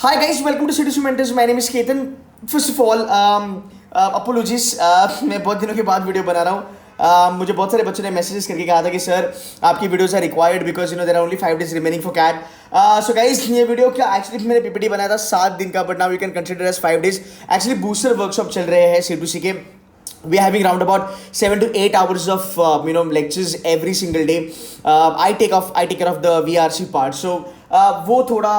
Hi guys, welcome to City Mentors. My name is Ketan. First of all, apologies. मैं बहुत दिनों के बाद वीडियो बना रहा हूँ. मुझे बहुत सारे बच्चों ने मैसेजेस करके कहा था कि सर आपकी videos are required because there are only 5 days remaining for CAT. So guys ये वीडियो क्या एक्चुअली मैंने पीपीटी बनाया था 7 दिन का, but now you can consider as 5 days. Actually booster workshop चल रहे हैं C2C के. We are having around about 7 to 8 hours of lectures every single day. I take care of the VRC part. So वो थोड़ा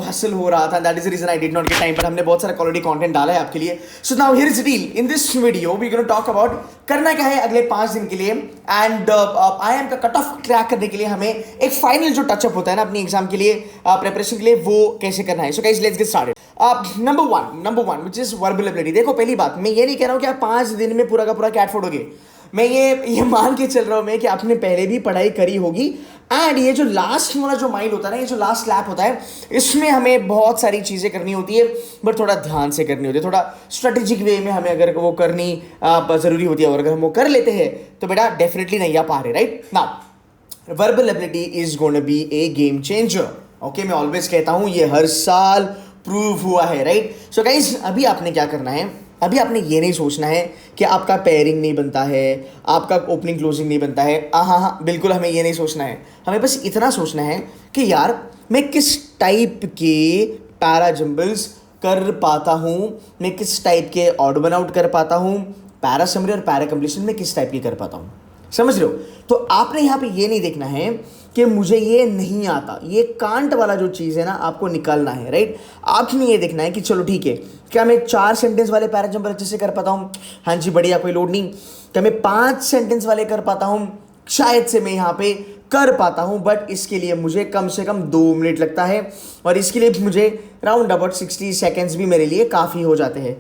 hustle हो रहा था. That is the reason I did not get time. पर हमने बहुत सारा क्वालिटी कंटेंट डाला है आपके लिए. So now here is the deal. In this video we going to talk about करना क्या है अगले 5 दिन के लिए. And IIM का कट ऑफ क्रैक करने के लिए हमें एक फाइनल जो टचअप होता है ना अपनी एग्जाम के लिए प्रिपरेशन के लिए, वो कैसे करना है. So guys let's get started. Number one which is verbal ability. देखो पहली बात, मैं ये नहीं कह रहा हूँ कि आप 5 दिन में पूरा का पूरा कैट फोड़ोगे. मैं ये मान के चल रहा हूँ मैं कि आपने पहले भी पढ़ाई करी होगी. एंड ये जो लास्ट वाला जो माइल होता है ना, ये जो लास्ट लैप होता है, इसमें हमें बहुत सारी चीज़ें करनी होती है, बट थोड़ा ध्यान से करनी होती है, थोड़ा स्ट्रेटेजिक वे में हमें अगर वो करनी ज़रूरी होती है. और अगर हम वो कर लेते हैं तो बेटा डेफिनेटली नहीं आ पा रहे. Right now verbal ability is going to be a game changer. Okay, मैं ऑलवेज कहता हूँ, ये हर साल प्रूव हुआ है. राइट. सो गाइज अभी आपने क्या करना है, अभी आपने ये नहीं सोचना है कि आपका पेयरिंग नहीं बनता है, आपका ओपनिंग क्लोजिंग नहीं बनता है. हाँ, बिल्कुल हमें ये नहीं सोचना है. हमें बस इतना सोचना है कि यार मैं किस टाइप के पैरा जंबल्स कर पाता हूँ, मैं किस टाइप के ऑड वन आउट कर पाता हूँ, पैरा समरी और पैरा कंप्लीशन में किस टाइप की कर पाता हूँ. समझ रहे हो. तो आपने यहाँ पे ये नहीं देखना है कि मुझे ये नहीं आता, ये कांट वाला जो चीज़ है ना आपको निकालना है. राइट. आपने ये देखना है कि चलो ठीक है, क्या मैं 4 सेंटेंस वाले पैरा जंबल अच्छे से कर पाता हूँ? हाँ जी बढ़िया, कोई लोड नहीं. क्या मैं 5 सेंटेंस वाले कर पाता हूँ? शायद से मैं यहाँ पे कर पाता हूँ, बट इसके लिए मुझे कम से कम 2 मिनट लगता है, और इसके लिए मुझे राउंड अबाउट 60 सेकेंड्स भी मेरे लिए काफ़ी हो जाते हैं.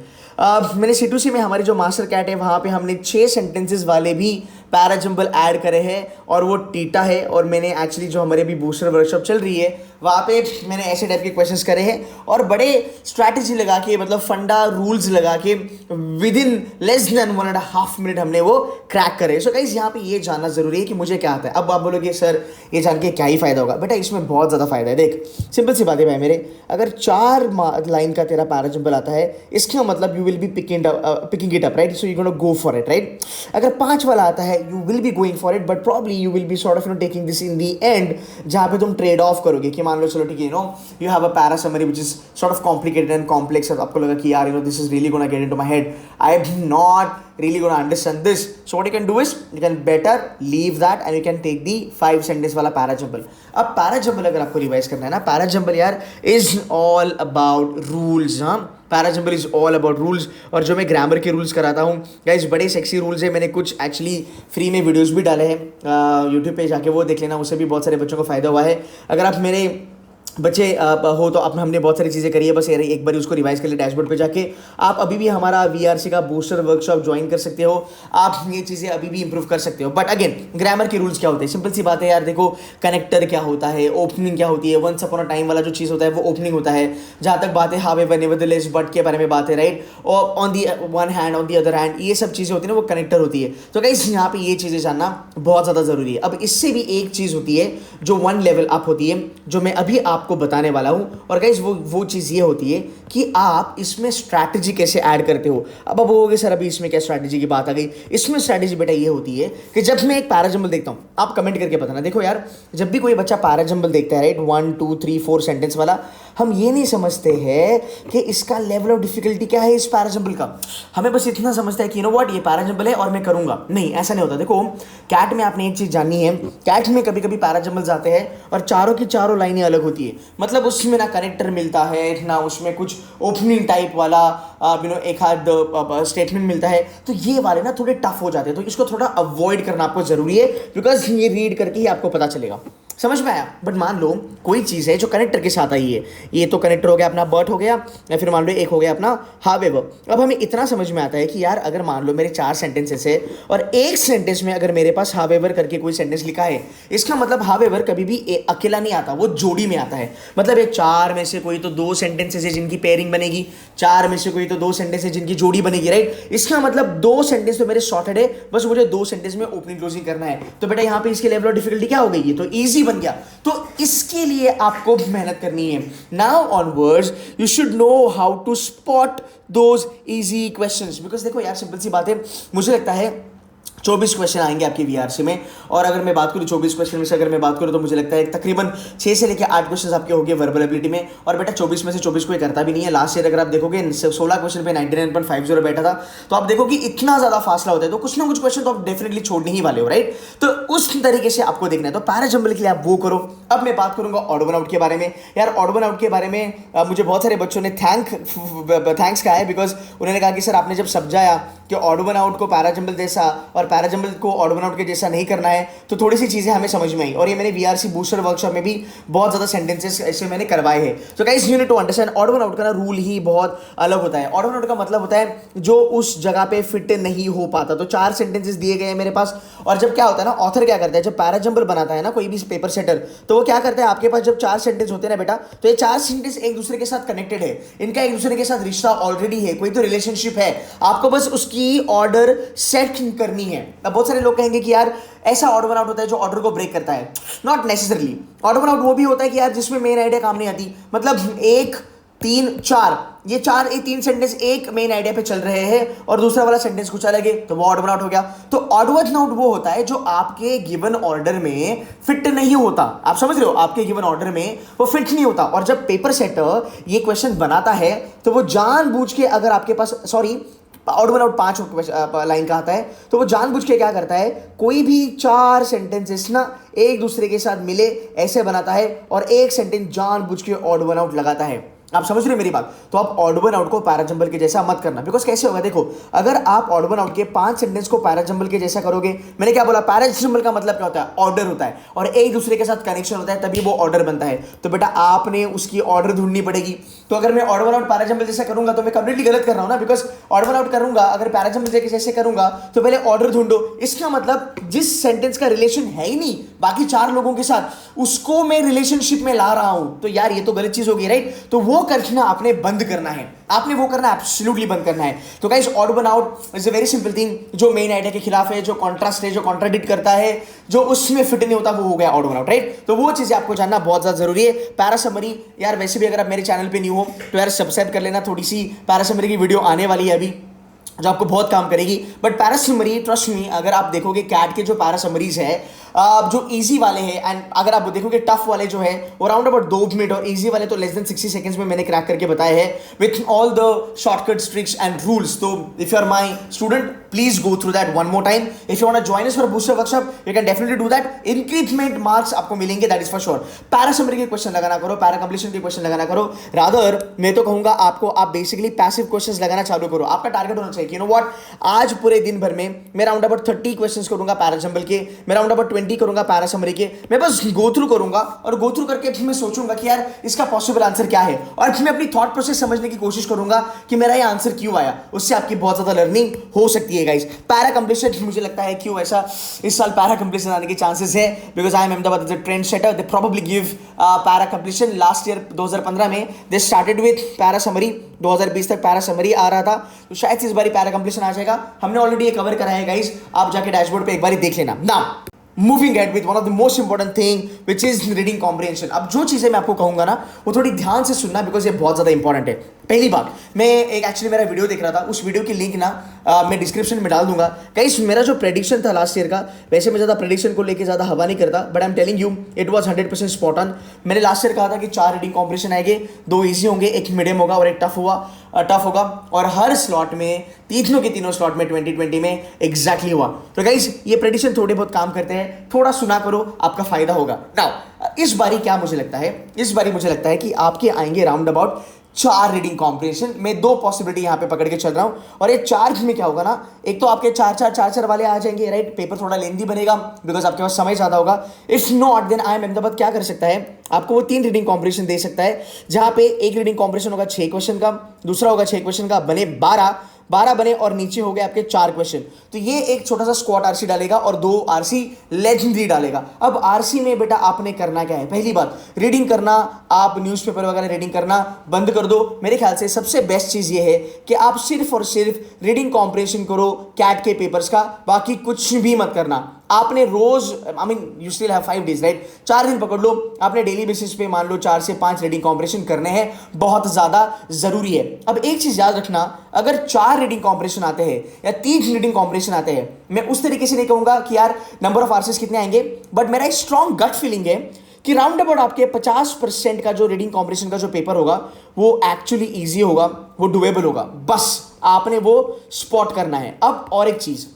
मैंने C2C में हमारी जो मास्टर कैट है वहाँ पे हमने 6 सेंटेंसेस वाले भी पैरा जंबल ऐड करे हैं, और वो टीटा है. और मैंने एक्चुअली जो हमारे अभी बूस्टर वर्कशॉप चल रही है वहाँ पे मैंने ऐसे टाइप के क्वेश्चंस करे हैं, और बड़े स्ट्रैटेजी लगा के, मतलब फंडा रूल्स लगा के with in less than 1.5 minute हमने वो क्रैक करे. सो गाइस यहाँ पे ये जानना जरूरी है कि मुझे क्या आता है. अब आप बोलोगे सर ये जान के क्या ही फायदा होगा. बेटा इसमें बहुत ज़्यादा फायदा है. देख सिंपल सी बात है भाई मेरे, अगर 4 लाइन का तेरा पैरा जंबल आता है, इसका मतलब you will be picking it up. Right. So you gonna go for it. Right. अगर 5 वाला आता है, you will be going for it, but probably you will B sort of taking this in the and, जहाँ पे तुम trade off करोगे कि मान लो चलो ठीक है, you have a para summary which is sort of complicated and complex. आपको लगा कि यार this is really gonna get into my head, I am not really gonna understand this. So what you can do is you can better leave that and you can take the 5 sentence वाला para jumble. अब para jumble अगर आपको revise करना है ना, para jumble यार is all about rules. हाँ, para jumble is all about rules. और जो मैं ग्रामर के रूल्स कराता हूँ गाइस, बड़े सेक्सी रूल्स है. मैंने कुछ एक्चुअली फ्री में वीडियोस भी डाले हैं यूट्यूब पे, जाके वो देख लेना, उससे भी बहुत सारे बच्चों को फायदा हुआ है. अगर आप मेरे बच्चे हो तो हमने बहुत सारी चीज़ें करी है, बस एक बार उसको रिवाइज कर ले डैशबोर्ड पे जाके. आप अभी भी हमारा VRC का बूस्टर वर्कशॉप ज्वाइन कर सकते हो, आप ये चीज़ें अभी भी इंप्रूव कर सकते हो. बट अगेन ग्रामर के रूल्स क्या होते हैं, सिंपल सी बात है यार. देखो कनेक्टर क्या होता है, ओपनिंग क्या होती है, वंस अपॉन अ टाइम वाला जो चीज़ होता है वो ओपनिंग होता है. जहाँ तक बात है हावेवर नेवरदलेस बट के बारे में बात है. राइट. और on the one hand on the other hand, ये सब चीज़ें होती है ना, वो कनेक्टर होती है. तो गाइस यहाँ पे ये चीज़ें जानना बहुत ज़्यादा ज़रूरी है. अब इससे भी एक चीज़ होती है जो 1 लेवल अप होती है, जो मैं अभी आपको बताने वाला हूँ. और गाइस वो चीज़ ये होती है कि आप इसमें स्ट्रैटेजी कैसे ऐड करते हो. अब आप बोलोगे सर अभी इसमें क्या स्ट्रैटेजी की बात आ गई. इसमें स्ट्रैटेजी बेटा ये होती है कि जब मैं एक पैरा जंबल देखता हूँ, आप कमेंट करके बताना. देखो यार, जब भी कोई बच्चा पैरा जंबल देखता है, राइट, 1 2 3 4 सेंटेंस वाला, हम ये नहीं समझते हैं कि इसका लेवल ऑफ डिफिकल्टी क्या है इस पैरा जंबल का. हमें बस इतना समझता है कि व्हाट, ये पैरा जंबल है और मैं करूंगा. नहीं, ऐसा नहीं होता. देखो कैट में आपने एक चीज़ जाननी है, कैट में कभी कभी पैरा जंबल्स आते हैं और चारों की चारों लाइनें अलग होती है. मतलब उसमें ना कनेक्टर मिलता है, ना उसमें कुछ ओपनिंग टाइप वाला एक आध स्टेटमेंट मिलता है. तो ये वाले ना थोड़े टफ हो जाते हैं, तो इसको थोड़ा अवॉइड करना आपको जरूरी है, बिकॉज ये रीड करके ही आपको पता चलेगा. समझ में आया. बट मान लो कोई चीज़ है जो कनेक्टर के साथ आई है, ये तो कनेक्टर हो गया अपना बट हो गया, या फिर मान लो एक हो गया अपना हावेवर. अब हमें इतना समझ में आता है कि यार अगर मान लो मेरे 4 सेंटेंसेस है और एक सेंटेंस में अगर मेरे पास हावेवर करके कोई सेंटेंस लिखा है, इसका मतलब हावेवर कभी भी अकेला नहीं आता, वो जोड़ी में आता है. मतलब एक 4 में से कोई तो 2 सेंटेंसेस है जिनकी पेयरिंग बनेगी, 4 में से कोई तो 2 सेंटेंस है जिनकी जोड़ी बनेगी. राइट. इसका मतलब 2 सेंटेंस तो मेरे सॉर्टेड है, बस मुझे 2 सेंटेंस में ओपनिंग क्लोजिंग करना है. तो बेटा यहाँ पे इसके लेवल ऑफ डिफिकल्टी क्या हो गई, ये तो ईजी बन गया। तो इसके लिए आपको मेहनत करनी है। Now onwards you should know how to spot those easy questions, because देखो यार सिंपल सी बात है, मुझे लगता है 24 क्वेश्चन आएंगे आपके वीआरसी में, और अगर मैं बात करूँ 24 क्वेश्चन में से अगर मैं बात करूँ तो मुझे लगता है तकरीबन 6 से लेकर 8 क्वेश्चन आपके होंगे वर्बल एबिलिटी में। और बेटा 24 में से 24 कोई करता भी नहीं है। लास्ट ईयर अगर आप देखोगे 16 क्वेश्चन पे 99.50 बैठा था, तो आप देखो कि इतना ज्यादा फासला होता है, तो कुछ ना कुछ क्वेश्चन तो आप डेफिनेटली छोड़ने ही वाले हो, राइट। तो उस तरीके से आपको देखना है, तो पैरा जंबल के लिए आप वो करो। अब मैं बात करूंगा ऑड वन आउट के बारे में। यार ऑड वन आउट के बारे में मुझे बहुत सारे बच्चों ने थैंक्स कहा है, बिकॉज उन्होंने कहा कि सर आपने जब समझाया कि ऑड वन आउट को पैरा जंबल जैसा और पैरा जंबल को ऑड वन आउट के जैसा नहीं करना है, तो थोड़ी सी चीजें हमें समझ में आई। और ये मैंने वीआरसी बूस्टर वर्कशॉप में भी बहुत ज्यादा सेंटेंसेस ऐसे मैंने करवाए हैं। तो guys you need to understand odd one out का ना रूल ही बहुत अलग होता है। ऑड वन आउट का मतलब होता है जो उस जगह पे फिट नहीं हो पाता। तो 4 सेंटेंसेस दिए गए हैं मेरे पास, और जब क्या होता है ना, ऑथर क्या करता है, जब पैरा जंबल बनाता है ना कोई भी पेपर सेटर, तो वो क्या करता है, आपके पास जब 4 सेंटेंस होते हैं ना बेटा, तो ये 4 सेंटेंस एक दूसरे के साथ कनेक्टेड है, इनका एक दूसरे के साथ रिश्ता ऑलरेडी है, कोई तो रिलेशनशिप है, आपको बस उसकी ऑर्डर सेट करनी है। अब बहुत सारे लोग कहेंगे कि यार ऐसा ऑड वन आउट होता है जो ऑर्डर को ब्रेक करता है। Not necessarily. Odd one out वो भी होता है कि यार जिसमें मेन आइडिया काम नहीं आती, मतलब 1 3 4 ये 3 सेंटेंस एक मेन आइडिया पे चल रहे हैं और दूसरा वाला सेंटेंस कुछ अलग है, तो वो ऑड वन आउट हो गया। तो ऑड वन आउट वो होता है जो आपके गिवन ऑर्डर में फिट नहीं होता। आप समझ रहे हो, आपके गिवन ऑर्डर में वो फिट नहीं होता। और जब पेपर सेटर ये क्वेश्चन बनाता है तो वो जानबूझ के, अगर आपके पास ऑड वन आउट 5 लाइन का आता है, तो वो जानबूझ के क्या करता है, कोई भी 4 सेंटेंसेस ना एक दूसरे के साथ मिले ऐसे बनाता है और एक सेंटेंस जानबूझ के ऑड वन आउट लगाता है। आप समझ रहे हो मेरी बात। तो आप ऑड वन आउट को पैरा जंबल के जैसा मत करना, बिकॉज कैसे होगा, देखो अगर आप ऑड वन आउट के 5 सेंटेंस को पैरा जंबल के जैसा करोगे, मैंने क्या बोला, पैरा जंबल का मतलब क्या होता है, ऑर्डर होता है और एक दूसरे के साथ कनेक्शन होता है, तभी वो ऑर्डर बनता है। तो बेटा आपने उसकी ऑर्डर ढूंढनी पड़ेगी। तो अगर मैं odd one out para jumble जैसा करूंगा तो मैं कंप्लीटली गलत कर रहा हूं ना, बिकॉज ऑड वन आउट करूंगा अगर पैरा जंबल जैसे करूंगा तो पहले ऑर्डर ढूंढो। इसका मतलब जिस सेंटेंस का रिलेशन है ही नहीं बाकी 4 लोगों के साथ, उसको मैं रिलेशनशिप में ला रहा हूं, तो यार ये तो गलत चीज होगी, राइट। तो वो करना आपने बंद करना है, आपने वो करना एब्सोल्युटली बंद करना है। तो guys odd one out is a very simple thing, जो मेन आइडिया के खिलाफ है, जो कॉन्ट्रास्ट है, जो कॉन्ट्राडिक्ट करता है, जो उसमें फिट नहीं होता, वो हो गया ऑड वन आउट, राइट। तो वो चीजें आपको जानना बहुत ज्यादा जरूरी है। पैरा समरी, यार वैसे भी अगर आप मेरे चैनल पे न्यू हो तो यार सब्सक्राइब कर लेना, थोड़ी सी पैरा समरी की वीडियो आने वाली है अभी जो आपको बहुत काम करेगी। But para summary, trust me, अगर आप देखोगे कैट के जो पैरा समरीज है, जो इजी वाले हैं, एंड अगर आप देखोगे टफ वाले जो है वो अराउंड अबाउट 2 मिनट, और इजी वाले तो लेस देन 60 सेकंड्स में मैंने क्रैक करके बताए हैं with all the shortcuts, tricks and rules. तो if you are my student please go through that one more time. If you want to join us for booster workshop you can definitely do that. Increment marks आपको मिलेंगे, that is for sure. Para summary के question लगाना करो, para completion के question लगाना करो। Rather मैं तो कहूंगा आपको, आप बेसिकली पैसिव क्वेश्चंस लगाना चालू करो। आपका टारगेट होना चाहिए, यू नो व्हाट, आज पूरे दिन भर में मैं अराउंड अबाउट 30 क्वेश्चंस करूंगा पैरा जंबल के, मैं अराउंड अबाउट 20 करूंगा पैरा समरी के। मैं बस गो थ्रू करूंगा और गो थ्रू करके फिर मैं सोचूंगा कि यार इसका पॉसिबल आंसर क्या है, और फिर मैं अपनी थॉट प्रोसेस समझने की कोशिश करूंगा कि मेरा ये आंसर क्यों आया। उससे आपकी बहुत ज्यादा लर्निंग हो सकती है गाइस। पैरा कंप्लीशन मुझे लगता है क्यों ऐसा इस साल पैरा कंप्लीशन आने के चांसेस है, because I am Ahmedabad is a trend setter, they probably give para completion. Last year 2015 में they started with para summary, 2020 तक पैरा समरी आ रहा था, तो शायद इस बार पैरा कंप्लीशन आ जाएगा। हमने ऑलरेडी ये कवर करा है गाइस, आप जाके डैशबोर्ड पे एक बार देख लेना ना। Moving ahead with one of the most important thing which is reading comprehension. अब जो चीजें मैं आपको कहूंगा ना वो थोड़ी ध्यान से सुनना, बिकॉज ये बहुत ज्यादा इंपॉर्टेंट है। पहली बात, मैं एक एक्चुअली मेरा वीडियो देख रहा था, उस वीडियो की लिंक ना मैं डिस्क्रिप्शन में डाल दूंगा। गाइस मेरा जो प्रेडिक्शन था लास्ट ईयर का, वैसे मैं ज्यादा प्रेडिक्शन को लेकर ज्यादा हवा नहीं करता, but I am telling you it was 100% spot on. मैंने लास्ट ईयर कहा था कि 4 रीडिंग कॉम्प्रिहेंशन आएंगे, 2 ईजी होंगे, एक मीडियम होगा और एक टफ होगा, और हर स्लॉट में, तीनों के तीनों स्लॉट में 2020 में एग्जैक्टली हुआ। तो गाइस ये प्रेडिक्शन थोड़े बहुत काम करते हैं, थोड़ा सुना करो, आपका फायदा होगा। नाउ इस बारी क्या मुझे लगता है, इस बारी मुझे लगता है कि आपके आएंगे राउंड अबाउट 4 रीडिंग कॉम्प्रिहेंशन। मैं 2 पॉसिबिलिटी यहां पे पकड़ के चल रहा हूं, और ये 4 में क्या होगा ना, एक तो आपके 4 वाले आ जाएंगे, राइट। पेपर थोड़ा लेंदी बनेगा बिकॉज आपके पास समय ज्यादा होगा। If not then I am Ahmedabad क्या कर सकता है, आपको वो 3 रीडिंग कॉम्प्रिहेंशन दे सकता है, जहां पे एक रीडिंग कॉम्प्रिहेंशन होगा 6 क्वेश्चन का, दूसरा होगा 6 क्वेश्चन का, बने 12 बने, और नीचे हो गए आपके 4 क्वेश्चन। तो ये एक छोटा सा स्क्वाड आरसी डालेगा और 2 आरसी लेजेंडरी डालेगा। अब आरसी में बेटा आपने करना क्या है, पहली बात रीडिंग करना, आप न्यूज़पेपर वगैरह रीडिंग करना बंद कर दो। मेरे ख्याल से सबसे बेस्ट चीज ये है कि आप सिर्फ और सिर्फ रीडिंग कॉम्प्रिहेंशन करो कैट के पेपर्स का, बाकी कुछ भी मत करना। आपने रोज I mean you still have 5 days right, 4 दिन पकड़ लो, आपने डेली बेसिस पे मान लो 4 से 5 रीडिंग कॉम्प्रिहेंशन करने हैं, बहुत ज्यादा जरूरी है। अब एक चीज याद रखना, अगर 4 रीडिंग कॉम्प्रिहेंशन आते हैं या 3 रीडिंग कॉम्प्रिहेंशन आते हैं, मैं उस तरीके से नहीं कहूंगा कि यार नंबर ऑफ आरसीज कितने आएंगे, बट मेरा एक स्ट्रॉन्ग गट फीलिंग है कि राउंड अबाउट आपके 50% का जो रीडिंग कॉम्प्रिहेंशन का जो पेपर होगा वो एक्चुअली इजी होगा, वो डुएबल होगा, बस आपने वो स्पॉट करना है। अब और एक चीज,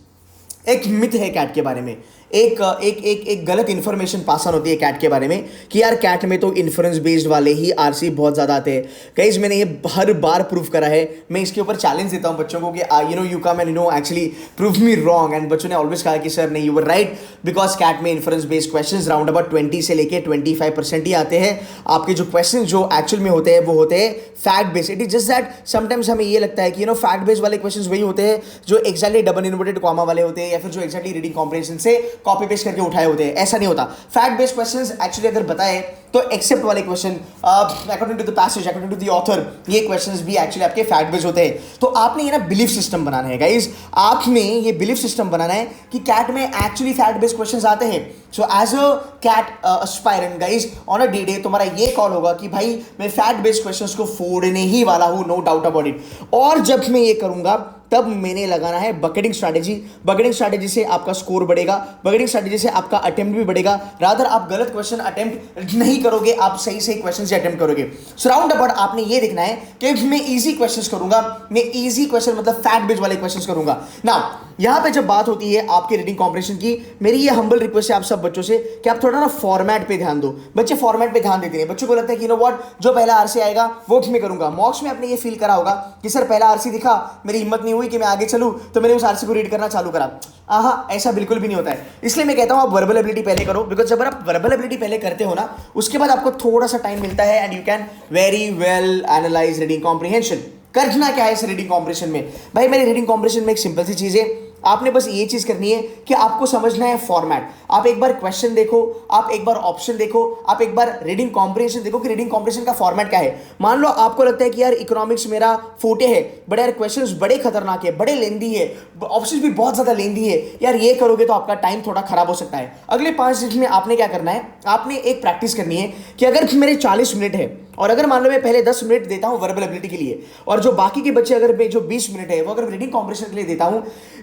एक मिथ है कैट के बारे में, एक एक एक एक गलत इंफॉर्मेशन पास ऑन होती है कैट के बारे में कि यार कैट में तो इन्फ्रेंस बेस्ड वाले ही आरसी बहुत ज़्यादा आते हैं। गाइस मैंने ये हर बार प्रूव करा है, मैं इसके ऊपर चैलेंज देता हूँ बच्चों को कि you come and actually prove me wrong, and बच्चों ने ऑलवेज कहा कि सर नहीं, you were right, because CAT में inference based question round about 20 से लेके 25% ही आते हैं। आपके जो क्वेश्चन जो एक्चुअल में होते हैं वो होते हैं fact based. It is just that sometimes हमें ये लगता है कि फैक्ट बेस्ड वाले क्वेश्चन वही होते हैं जो एक्जैक्टली डबल इन्वर्टेड कॉमा वाले होते हैं, या फिर जो एक्जैक्टली रीडिंग कॉम्प्रिहेंशन से कॉपी पेस्ट करके उठाए होते हैं। ऐसा नहीं होता। फैक्ट बेस्ड क्वेश्चंस एक्चुअली अगर बताए तो एक्सेप्ट वाले question according to the passage, according to the author, ये क्वेश्चंस भी एक्चुअली आपके फैक्ट बेस्ड होते हैं। तो आपने ये ना बिलीफ सिस्टम बनाना है गाइस, आपने ये बिलीफ सिस्टम बनाना है कि कैट में एक्चुअली फैक्ट बेस्ड क्वेश्चंस आते हैं। So as a CAT aspirant guys, on a day तुम्हारा ये कॉल होगा कि भाई मैं फैक्ट बेस्ड क्वेश्चंस को फोड़ने ही वाला हूं, नो डाउट अबाउट इट। और जब मैं ये करूंगा तब मैंने लगाना है बकेटिंग स्ट्रैटेजी। बकेटिंग स्ट्रैटेजी से आपका स्कोर बढ़ेगा, बकेटिंग स्ट्रैटेजी से आपका अटेम्प्ट भी बढ़ेगा। रादर आप गलत क्वेश्चन अटेम्प्ट नहीं करोगे, आप सही सही क्वेश्चन से अटेम्प्ट करोगे। सो राउंड अबाउट आपने ये देखना है कि मैं इजी क्वेश्चंस करूंगा, मैं इजी क्वेश्चन मतलब फैक्ट बेस्ड वाले क्वेश्चंस करूंगा। नाउ यहां पे जब बात होती है आपके रीडिंग कॉम्प्रिहेंशन की, मेरी ये हम्बल रिक्वेस्ट है आप सब बच्चों से कि आप थोड़ा ना फॉर्मेट पे ध्यान दो। बच्चे फॉर्मेट पे ध्यान देते हैं, बच्चों को लगता है कि नो व्हाट, जो पहला आरसी आएगा वो मैं करूंगा। मॉक्स में आपने ये फील करा होगा कि सर पहला आरसी दिखा, मेरी हिम्मत नहीं हुई कि मैं आगे चलूं, तो मैंने उस आरसी को रीड करना चालू करा। ऐसा बिल्कुल भी नहीं होता है। इसलिए मैं कहता हूं आप वर्बल एबिलिटी पहले करो, बिकॉज जब आप वर्बल एबिलिटी पहले करते हो ना, उसके बाद आपको थोड़ा सा टाइम मिलता है and you can very well analyse reading comprehension. करना क्या है इस रीडिंग कॉम्प्रिहेंशन में? भाई मेरी रीडिंग कॉम्प्रिहेंशन में एक सिंपल सी चीज है, आपने बस ये चीज करनी है कि आपको समझना है फॉर्मेट। आप एक बार क्वेश्चन देखो, आप एक बार ऑप्शन देखो, आप एक बार रीडिंग कॉम्प्रिहेंशन देखो कि रीडिंग कॉम्प्रिहेंशन का फॉर्मेट क्या है। मान लो आपको लगता है कि यार इकोनॉमिक्स मेरा फोटे है, बट यार क्वेश्चंस बड़े खतरनाक है, बड़े लेंदी है, ऑप्शंस भी बहुत ज्यादा लेंदी है, यार ये करोगे तो आपका टाइम थोड़ा खराब हो सकता है। अगले 5 दिन में आपने क्या करना है, आपने एक प्रैक्टिस करनी है कि अगर मेरे 40 मिनट है और अगर मान लो मैं पहले 10 मिनट देता हूं वर्बल एबिलिटी के लिए, और जो बाकी के बच्चे अगर मैं जो 20 मिनट है वो अगर रीडिंग कॉम्प्रिहेंशन के लिए देता हूं,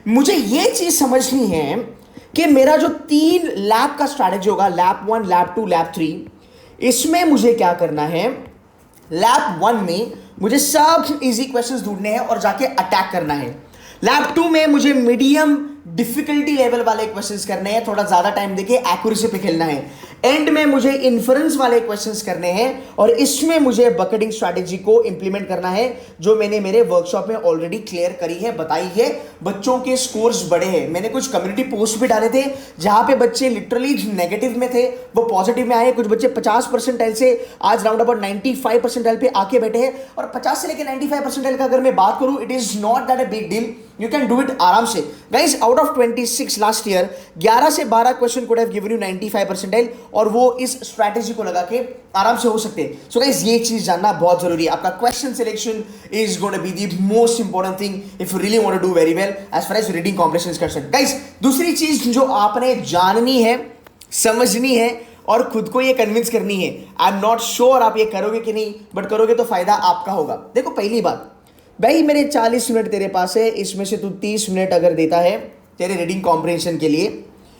मुझे ये चीज समझनी है कि मेरा जो 3 लैब का स्ट्रैटेजी होगा, लैब 1, लैब 2, लैब 3, इसमें मुझे क्या करना है, लैब 1 में मुझे सब इजी क्वेश्चंस ढूंढने हैं और जाके अटैक करना है। लैब 2 में मुझे मीडियम डिफिकल्टी लेवल वाले क्वेश्चंस करने हैं, थोड़ा ज्यादा टाइम देके एक्यूरेसी पे खेलना है। एंड में मुझे इन्फ्रेंस वाले क्वेश्चंस करने हैं और इसमें मुझे बकेटिंग स्ट्रैटेजी को इंप्लीमेंट करना है, जो मैंने मेरे वर्कशॉप में ऑलरेडी क्लियर करी है, बताई है। बच्चों के स्कोर्स बढ़े हैं, मैंने कुछ कम्युनिटी पोस्ट भी डाले थे जहां पे बच्चे लिटरली नेगेटिव में थे वो पॉजिटिव में आए। कुछ बच्चे 50% से आज राउंड अबाउट 95% पे आके बैठे हैं, और 50 से लेकर 95% का अगर मैं बात करूं, it is not that a big deal, you can do it आराम से। Guys out of 26 last year 11 से 12 question could have given you 95%, और वो इस स्ट्रैटेजी को लगा के आराम से हो सकते हैं। सो गाइस ये चीज जानना बहुत जरूरी है। आपका question selection is going to be the most important thing if you really want to do very well as far as reading comprehension is concerned. Guys दूसरी चीज जो आपने जाननी है, समझनी है और खुद को ये कन्विंस करनी है, आई एम नॉट श्योर आप ये करोगे कि नहीं, बट करोगे तो फायदा आपका होगा। देखो पहली बात, भाई मेरे 40 मिनट तेरे पास है, इसमें से तू 30 मिनट अगर देता है तेरे रीडिंग कॉम्प्रिहेंशन के लिए,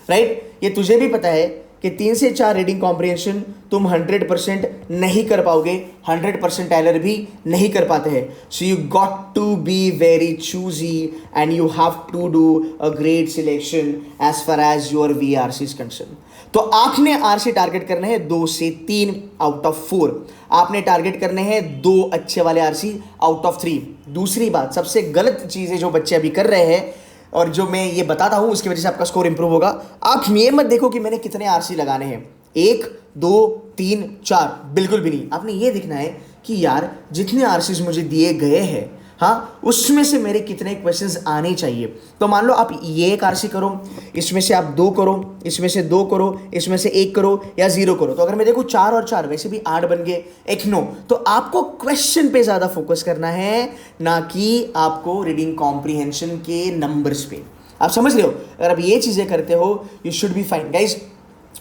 राइट, ये तुझे भी पता है कि 3 से 4 रीडिंग कॉम्प्रिहेंशन तुम 100% नहीं कर पाओगे, 100% टाइलर भी नहीं कर पाते हैं। So you got to be very choosy and you have to do a great selection as far as your VRC is concern. तो आपने RC टारगेट करने हैं 2 से 3 आउट ऑफ 4, आपने टारगेट करने हैं 2 अच्छे वाले RC आउट ऑफ 3। दूसरी बात, सबसे गलत चीज़ें जो बच्चे अभी कर रहे हैं और जो मैं ये बताता हूं उसकी वजह से आपका स्कोर इंप्रूव होगा, आप ये मत देखो कि मैंने कितने RC लगाने हैं, 1, 2, 3, 4, बिल्कुल भी नहीं। आपने ये देखना है कि यार जितने RCs मुझे दिए गए हैं, हाँ, उसमें से मेरे कितने क्वेश्चंस आने चाहिए। तो मान लो आप ये एक RC करो, इसमें से आप 2 करो, इसमें से 2 करो, इसमें से 1 करो या 0 करो, तो अगर मैं देखूँ 4 और 4 वैसे भी 8 बन गए, 1 9। तो आपको क्वेश्चन पे ज़्यादा फोकस करना है, ना कि आपको रीडिंग कॉम्प्रिहेंशन के नंबर्स पे। आप समझ रहे हो? अगर आप ये चीज़ें करते हो, you should be fine guys.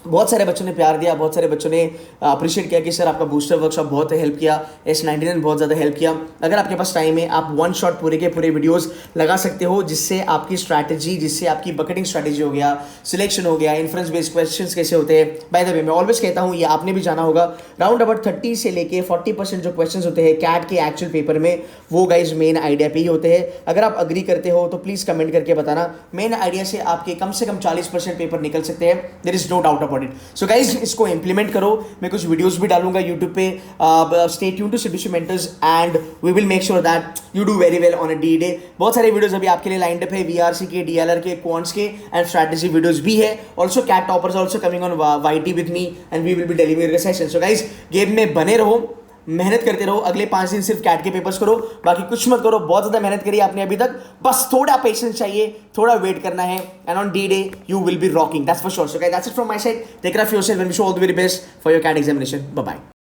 बहुत सारे बच्चों ने प्यार दिया, बहुत सारे बच्चों ने अप्रिशिएट किया कि सर आपका बूस्टर वर्कशॉप बहुत हेल्प किया, S99 बहुत ज़्यादा हेल्प किया। अगर आपके पास टाइम है, आप वन शॉट पूरे के पूरे वीडियोस लगा सकते हो, जिससे आपकी स्ट्रैटेजी, जिससे आपकी बकेटिंग स्ट्रैटेजी हो गया, सिलेक्शन हो गया, इन्फ्रेंस बेस्ड क्वेश्चंस कैसे होते हैं। बाय द वे मैं ऑलवेज कहता हूँ, ये आपने भी जाना होगा, राउंड अबाउट 30 से लेके 40% जो क्वेश्चन होते हैं कैट के एक्चुअल पेपर में, वो गाइज मेन आइडिया पे ही होते हैं। अगर आप अग्री करते हो तो प्लीज़ कमेंट करके बताना, मेन आइडिया से आपके कम से कम 40% पेपर निकल सकते हैं, there is no doubt about it. So guys इसको इंप्लीमेंट करो। मैं कुछ वीडियोस भी डालूंगा यूट्यूब पे, stay tune to CDC mentors and we will make sure that you do very well on a D day. बहुत सारे वीडियोस अभी आपके लिए लाइंड अप है, VRC के, DLR के, क्वांट्स के एंड स्ट्रैटेजी वीडियोस भी है। Also CAT toppers also coming on YT with me and we will be delivering a session. So guys game में बने रहो, मेहनत करते रहो, अगले 5 दिन सिर्फ कैट के पेपर्स करो, बाकी कुछ मत करो। बहुत ज़्यादा मेहनत करी आपने अभी तक, बस थोड़ा पेशेंस चाहिए, थोड़ा वेट करना है and on D day you will be rocking, that's for sure. So guys that's it from my side, take care of yourself and wish you all the very best for your CAT examination. Bye bye.